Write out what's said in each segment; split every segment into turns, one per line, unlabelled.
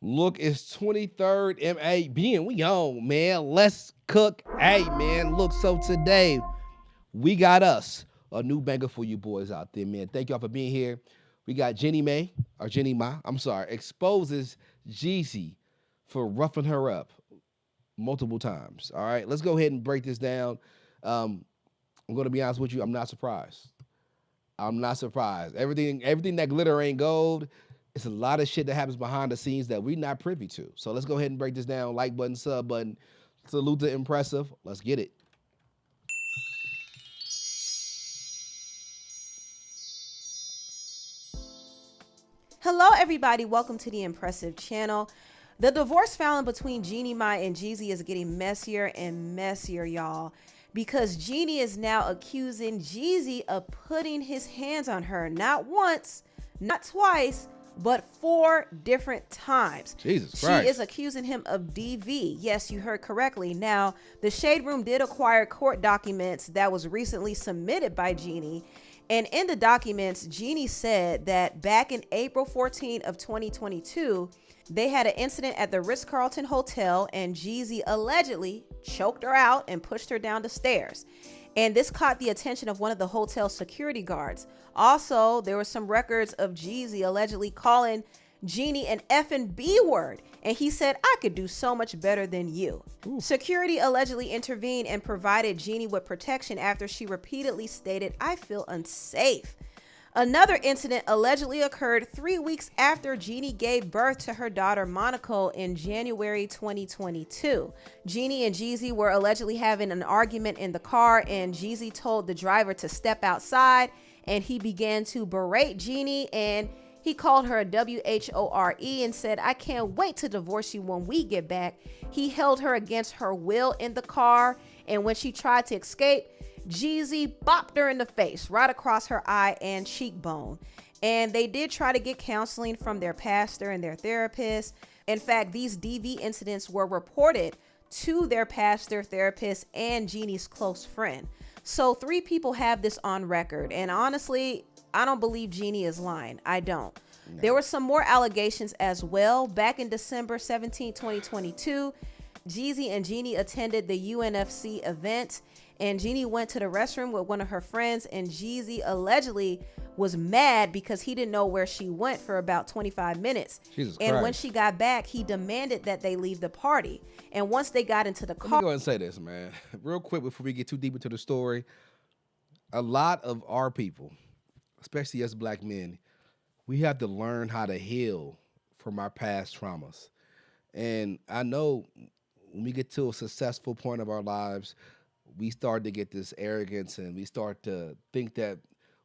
Look, it's 23rd MAB and we on, man. Let's cook. Hey, man, look, so today we got us a new banger for you boys out there, man. Thank y'all for being here. We got Jeannie Mai, I'm sorry, exposes Jeezy for roughing her up multiple times. All right, let's go ahead and break this down. I'm going to be honest with you, I'm not surprised. I'm not surprised. Everything that glitter ain't gold. It's a lot of shit that happens behind the scenes that we're not privy to. So let's go ahead and break this down. Like button, sub button. Salute to impressive. Let's get it.
Hello, everybody. Welcome to the Impressive Channel. The divorce filing between Jeannie Mai and Jeezy is getting messier and messier, y'all, because Jeannie is now accusing Jeezy of putting his hands on her, not once, not twice, but 4 different times.
Jesus
She
Christ.
is accusing him of DV. Yes, you heard correctly. Now, the Shade Room did acquire court documents that was recently submitted by Jeannie. And in the documents, Jeannie said that back in April 14 of 2022, they had an incident at the Ritz-Carlton Hotel and Jeezy allegedly choked her out and pushed her down the stairs. And this caught the attention of one of the hotel security guards. Also, there were some records of Jeezy allegedly calling Jeannie an effing B word. And he said, I could do so much better than you. Ooh. Security allegedly intervened and provided Jeannie with protection after she repeatedly stated, I feel unsafe. Another incident allegedly occurred 3 weeks after Jeannie gave birth to her daughter Monaco in January 2022. Jeannie and Jeezy were allegedly having an argument in the car, and Jeezy told the driver to step outside, and he began to berate Jeannie, and he called her a WHORE and said, I can't wait to divorce you when we get back. He held her against her will in the car, and when she tried to escape, Jeezy bopped her in the face, right across her eye and cheekbone. And they did try to get counseling from their pastor and their therapist. In fact, these DV incidents were reported to their pastor, therapist, and Jeannie's close friend. So 3 people have this on record. And honestly, I don't believe Jeannie is lying. I don't. No. There were some more allegations as well. Back in December 17, 2022, Jeezy and Jeannie attended the UNFC event, and Jeannie went to the restroom with one of her friends, and Jeezy allegedly was mad because he didn't know where she went for about 25 minutes.
Jesus
and
Christ.
When she got back, he demanded that they leave the party. And once they got into the car...
Let me go ahead and say this, man. Real quick before we get too deep into the story. A lot of our people, especially as black men, we have to learn how to heal from our past traumas. And I know when we get to a successful point of our lives, we start to get this arrogance and we start to think that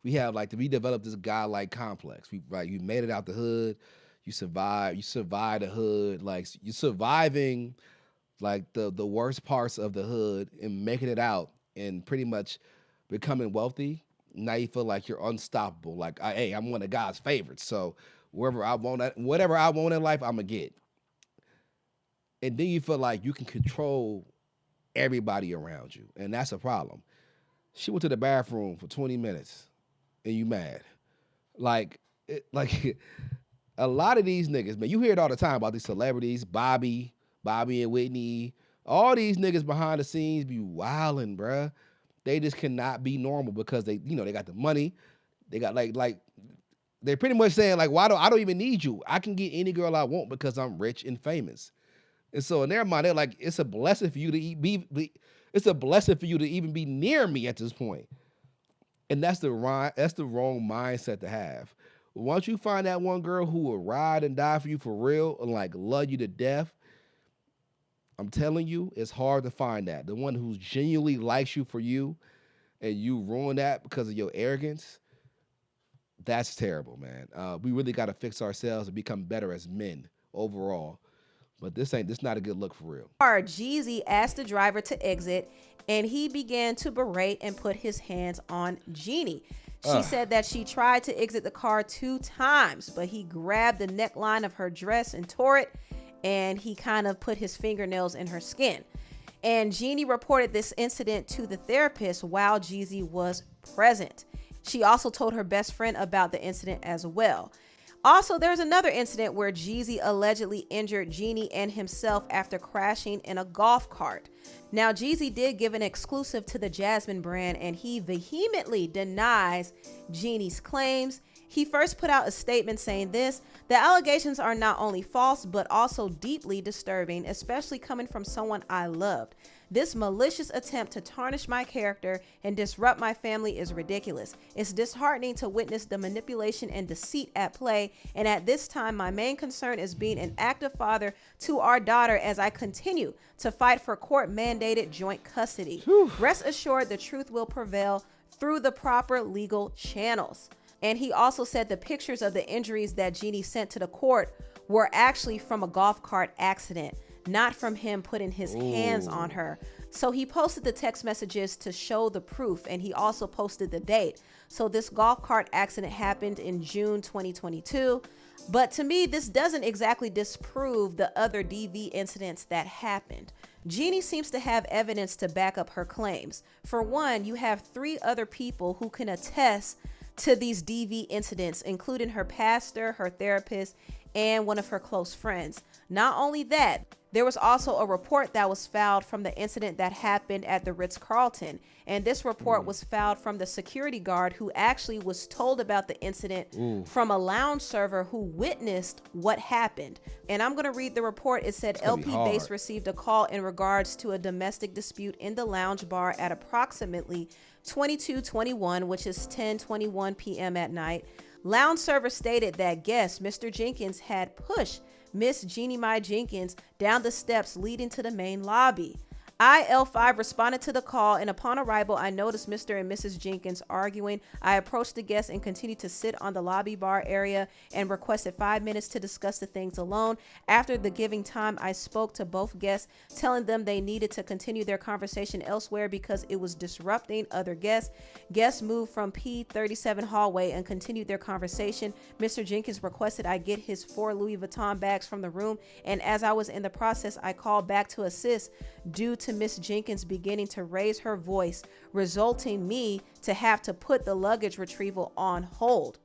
we have we develop this godlike complex. You made it out the hood, you survived the hood, you're surviving the worst parts of the hood and making it out and pretty much becoming wealthy. Now you feel like you're unstoppable. Hey, I'm one of God's favorites. So whatever I want in life, I'm gonna get. And then you feel like you can control everybody around you, and that's a problem. She went to the bathroom for 20 minutes, and you mad. A lot of these niggas, man, you hear it all the time about these celebrities, Bobby and Whitney, all these niggas behind the scenes be wilding, bruh. They just cannot be normal because they got the money. They got they're pretty much saying I don't even need you. I can get any girl I want because I'm rich and famous. And so in their mind, they're like, it's a blessing for you to it's a blessing for you to even be near me at this point. And that's the wrong mindset to have. Once you find that one girl who will ride and die for you for real and love you to death, I'm telling you, it's hard to find that. The one who genuinely likes you for you and you ruin that because of your arrogance, that's terrible, man. We really got to fix ourselves and become better as men overall. But this not a good look for real.
Jeezy asked the driver to exit, and he began to berate and put his hands on Jeannie. She said that she tried to exit the car 2 times, but he grabbed the neckline of her dress and tore it, and he kind of put his fingernails in her skin. And Jeannie reported this incident to the therapist while Jeezy was present. She also told her best friend about the incident as well. Also, there's another incident where Jeezy allegedly injured Jeannie and himself after crashing in a golf cart. Now, Jeezy did give an exclusive to the Jasmine brand, and he vehemently denies Jeannie's claims. He first put out a statement saying this: the allegations are not only false, but also deeply disturbing, especially coming from someone I loved. This malicious attempt to tarnish my character and disrupt my family is ridiculous. It's disheartening to witness the manipulation and deceit at play, and at this time, my main concern is being an active father to our daughter as I continue to fight for court-mandated joint custody. Whew. Rest assured, the truth will prevail through the proper legal channels. And he also said the pictures of the injuries that Jeannie sent to the court were actually from a golf cart accident, not from him putting his hands on her. So he posted the text messages to show the proof, and he also posted the date. So this golf cart accident happened in June 2022. But to me, this doesn't exactly disprove the other DV incidents that happened. Jeannie seems to have evidence to back up her claims. For one, you have 3 other people who can attest to these DV incidents, including her pastor, her therapist, and one of her close friends. Not only that, there was also a report that was filed from the incident that happened at the Ritz-Carlton. And this report was filed from the security guard who actually was told about the incident from a lounge server who witnessed what happened. And I'm going to read the report. It said LP Base received a call in regards to a domestic dispute in the lounge bar at approximately 22:21, which is 10:21 p.m. at night. Lounge server stated that guest Mr. Jenkins had pushed Miss Jeannie Mai Jenkins down the steps leading to the main lobby. IL5 responded to the call, and upon arrival, I noticed Mr. and Mrs. Jenkins arguing. I approached the guests and continued to sit on the lobby bar area and requested 5 minutes to discuss the things alone. After the giving time, I spoke to both guests, telling them they needed to continue their conversation elsewhere because it was disrupting other guests. Guests moved from P37 hallway and continued their conversation. Mr. Jenkins requested I get his 4 Louis Vuitton bags from the room, and as I was in the process, I called back to assist due to Miss Jenkins beginning to raise her voice, resulting me to have to put the luggage retrieval on hold.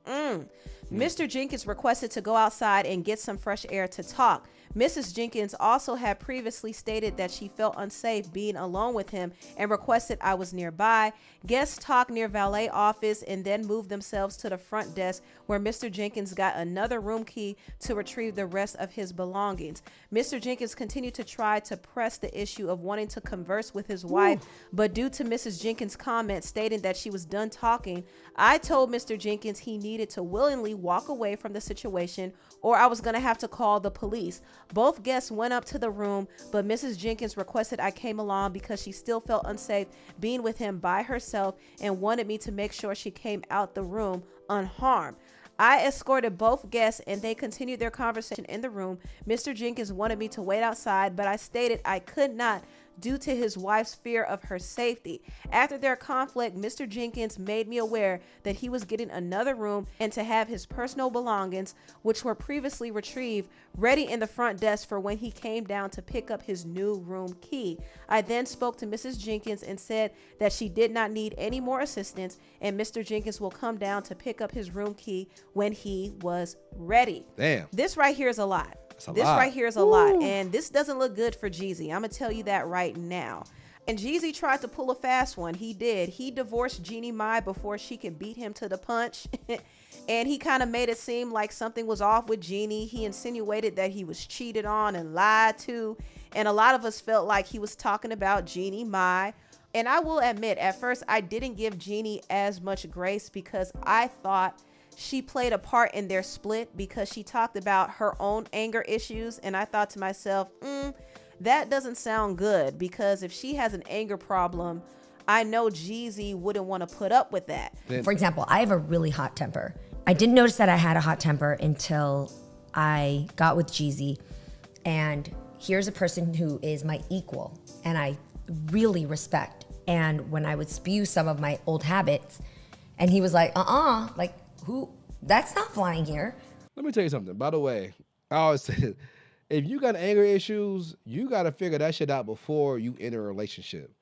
Mr. Jenkins requested to go outside and get some fresh air to talk. Mrs. Jenkins also had previously stated that she felt unsafe being alone with him and requested I was nearby. Guests talked near valet office and then moved themselves to the front desk where Mr. Jenkins got another room key to retrieve the rest of his belongings. Mr. Jenkins continued to try to press the issue of wanting to converse with his wife, but due to Mrs. Jenkins' comment stating that she was done talking, I told Mr. Jenkins he needed to willingly walk away from the situation or I was going to have to call the police. Both guests went up to the room, but Mrs. Jenkins requested I came along because she still felt unsafe being with him by herself and wanted me to make sure she came out the room unharmed. I escorted both guests and they continued their conversation in the room. Mr. Jenkins wanted me to wait outside, but I stated I could not due to his wife's fear of her safety. After their conflict, Mr. Jenkins made me aware that he was getting another room and to have his personal belongings, which were previously retrieved, ready in the front desk for when he came down to pick up his new room key. I then spoke to Mrs. Jenkins and said that she did not need any more assistance and Mr. Jenkins will come down to pick up his room key when he was ready.
Damn.
This right here is a lot. Right here is a lot, and this doesn't look good for Jeezy. I'm gonna tell you that right now. And Jeezy tried to pull a fast one. He did. He divorced Jeannie Mai before she could beat him to the punch. And he kind of made it seem like something was off with Jeannie. He insinuated that he was cheated on and lied to. And a lot of us felt like he was talking about Jeannie Mai. And I will admit, at first, I didn't give Jeannie as much grace because I thought she played a part in their split because she talked about her own anger issues. And I thought to myself, that doesn't sound good because if she has an anger problem, I know Jeezy wouldn't want to put up with that.
For example, I have a really hot temper. I didn't notice that I had a hot temper until I got with Jeezy. And here's a person who is my equal and I really respect. And when I would spew some of my old habits, and he was like, like, who? That's not flying here.
Let me tell you something. By the way, I always say, if you got anger issues, you got to figure that shit out before you enter a relationship.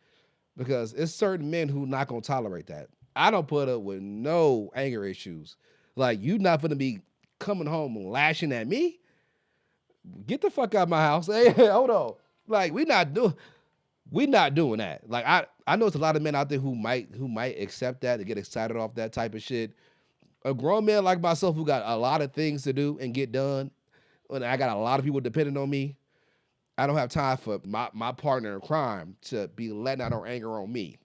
Because it's certain men who not going to tolerate that. I don't put up with no anger issues. Like, you not going to be coming home and lashing at me. Get the fuck out of my house. Hey, hold on. Like we not doing that. Like I know it's a lot of men out there who might accept that and get excited off that type of shit. A grown man like myself who got a lot of things to do and get done, and I got a lot of people depending on me. I don't have time for my partner in crime to be letting out her anger on me.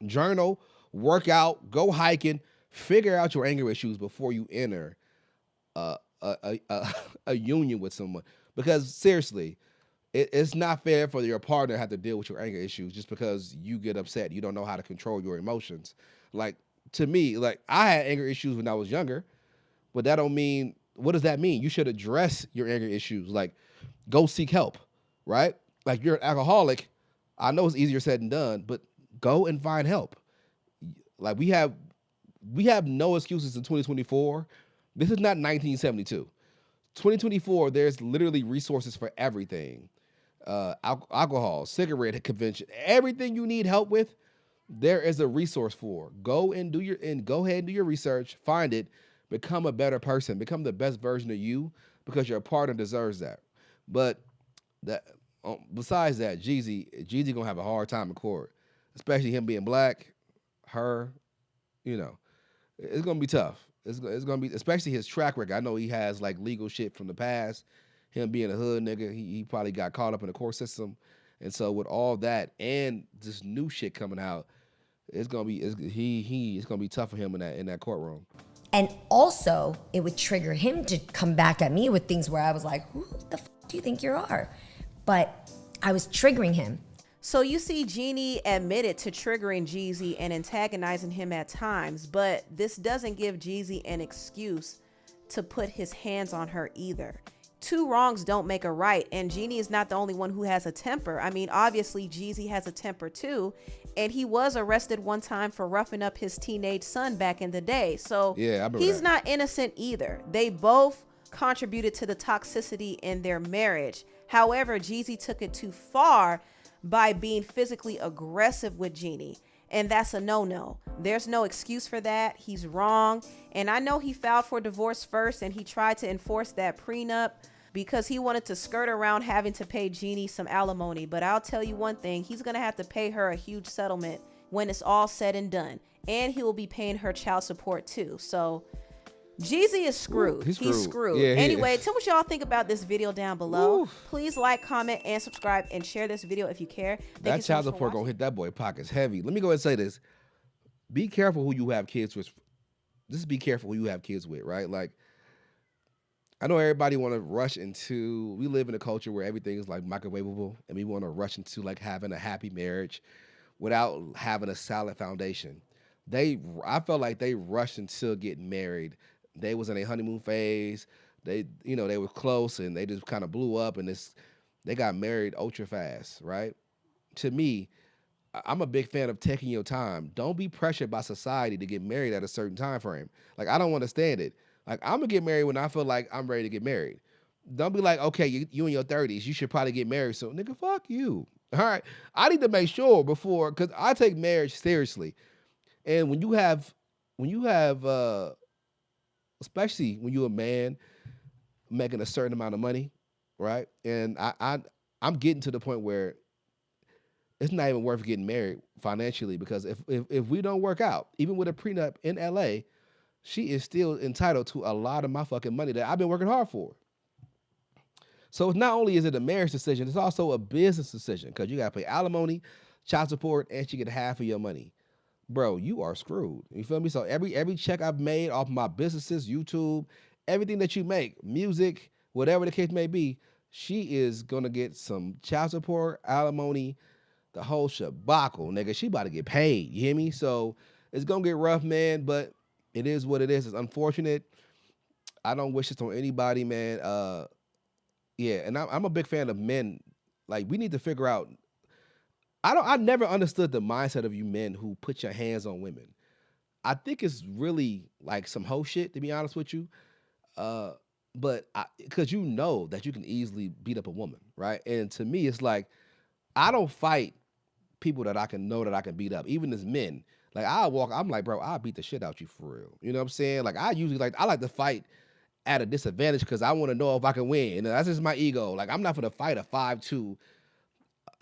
Journal, work out, go hiking, figure out your anger issues before you enter a union with someone. Because seriously, it's not fair for your partner to have to deal with your anger issues just because you get upset. You don't know how to control your emotions. Like to me, like I had anger issues when I was younger, but that don't mean. What does that mean? You should address your anger issues. Like go seek help, right? Like you're an alcoholic. I know it's easier said than done, but go and find help. Like we have no excuses in 2024. This is not 1972. 2024, there's literally resources for everything. Alcohol, cigarette convention, everything you need help with, there is a resource for. Go ahead and do your research, find it, become a better person, become the best version of you because your partner deserves that. But that besides that, Jeezy gonna have a hard time in court, especially him being black, her, you know, it's gonna be tough. It's gonna be, especially his track record. I know he has like legal shit from the past. Him being a hood nigga, he probably got caught up in the court system, and so with all that and this new shit coming out, it's gonna be it's gonna be tough for him in that courtroom.
And also, it would trigger him to come back at me with things where I was like, who the do you think you are? But I was triggering him.
So you see, Jeannie admitted to triggering Jeezy and antagonizing him at times, but this doesn't give Jeezy an excuse to put his hands on her either. Two wrongs don't make a right, and Jeannie is not the only one who has a temper. I mean, obviously, Jeezy has a temper too, and he was arrested one time for roughing up his teenage son back in the day. So
Yeah, I remember
he's
that.
not innocent either. They both contributed to the toxicity in their marriage. However, Jeezy took it too far by being physically aggressive with Jeannie. And that's a no-no. There's no excuse for that. He's wrong. And I know he filed for divorce first and he tried to enforce that prenup because he wanted to skirt around having to pay Jeannie some alimony. But I'll tell you one thing, he's going to have to pay her a huge settlement when it's all said and done. And he will be paying her child support too. So Jeezy is screwed.
He's
He's
screwed.
screwed.
Yeah, he
Anyway,
is.
tell what y'all think about this video down below.
Ooh.
Please like, comment, and subscribe, and share this video if you care. Thank you
That
so
child
much for
support gonna
watching.
hit that boy pockets heavy. Let me go ahead and say this. Be careful who you have kids with. Just be careful who you have kids with, right? Like, I know everybody want to rush into. We live in a culture where everything is like microwavable, and we want to rush into like having a happy marriage without having a solid foundation. I felt like they rushed into getting married. They was in a honeymoon phase. They were close, and they just kind of blew up, and they got married ultra fast, right? To me, I'm a big fan of taking your time. Don't be pressured by society to get married at a certain time frame. Like I don't understand it. Like I'm gonna get married when I feel like I'm ready to get married. Don't be like, okay, you in your 30s, you should probably get married soon. Nigga, fuck you. All right. I need to make sure before, because I take marriage seriously. And when you have especially when you're a man making a certain amount of money, right? And I'm getting to the point where it's not even worth getting married financially because if we don't work out, even with a prenup in LA, she is still entitled to a lot of my fucking money that I've been working hard for. So it's not only is it a marriage decision, it's also a business decision because you got to pay alimony, child support, and she get half of your money. Bro, you are screwed. You feel me? So every check I've made off my businesses, YouTube, everything that you make, music, whatever the case may be, she is gonna get some child support, alimony, the whole shabackle, nigga. She about to get paid. You hear me? So it's gonna get rough, man. But it is what it is. It's unfortunate. I don't wish this on anybody, man. Yeah, and I'm a big fan of men. Like we need to figure out. I never understood the mindset of you men who put your hands on women. I think it's really like some hoe shit, to be honest with you. But because you know that you can easily beat up a woman, right? And to me, it's like I don't fight people that I can know that I can beat up, even as men. Like I'm like, bro, I'll beat the shit out you for real. You know what I'm saying? Like I like to fight at a disadvantage because I want to know if I can win. And that's just my ego. Like, I'm not going to fight a 5'2",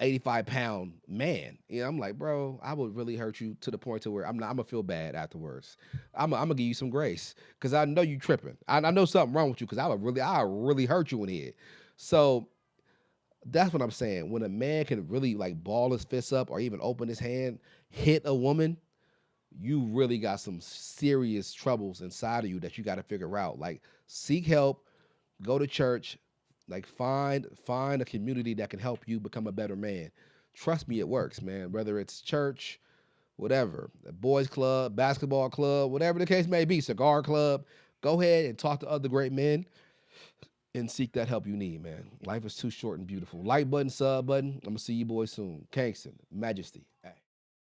85-pound man. You know, I'm like, bro, I would really hurt you to the point to where I'm gonna feel bad afterwards. I'm gonna give you some grace because I know you tripping. I know something wrong with you because I really hurt you in here. So that's what I'm saying. When a man can really like ball his fists up or even open his hand, hit a woman, you really got some serious troubles inside of you that you got to figure out. Like, seek help, go to church, like find a community that can help you become a better man. Trust me, it works, man. Whether it's church, whatever, a boys club, basketball club, whatever the case may be, cigar club, go ahead and talk to other great men and seek that help you need, man. Life is too short and beautiful. Like button, sub button. I'm gonna see you boys soon. Kingston, Majesty.